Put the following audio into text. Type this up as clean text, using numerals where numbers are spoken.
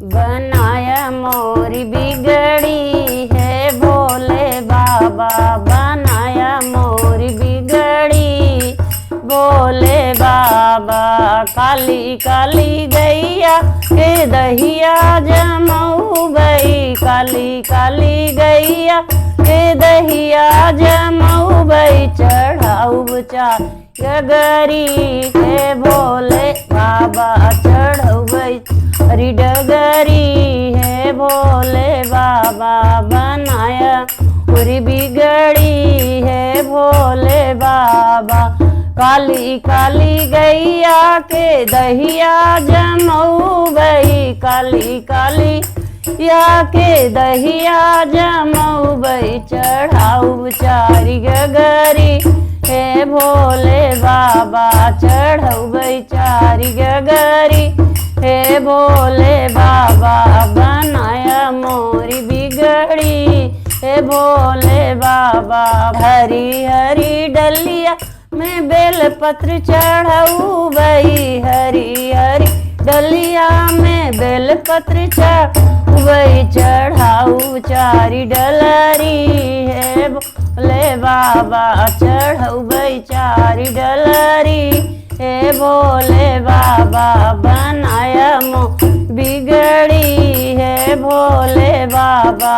बनाया मोरी बिगड़ी है भोले बाबा, बनाया मोरी बिगड़ी भोले बाबा। काली काली गैया के दहिया जमऊ गई, काली काली गैया के दहिया जमऊ गई। चढ़ाऊ चार गगरी है भोले बाबा, चढ़ऊ गई हरी डगरी है भोले बाबा। बनाया पूरी बिगड़ी है भोले बाबा। काली काली गैया के दहिया जमऊ गई, काली काली या के दहिया जमऊ गई। चढ़ाऊ चारी गगरी है भोले बाबा, चढ़ऊ गई चारी गगरी हे भोले बाबा। बनाया मोरी बिगड़ी हे भोले बाबा। हरी हरी डलिया में बेलपत्र चढ़ऊ गई, हरी हरी डलिया में बेलपत्र चढ़ऊ गई। चढ़ाऊ चारी डलरी है भोले बाबा, चढ़ऊ गई चारी डलरी हे भोले बाबा। बनाया मो बिगड़ी है भोले बाबा।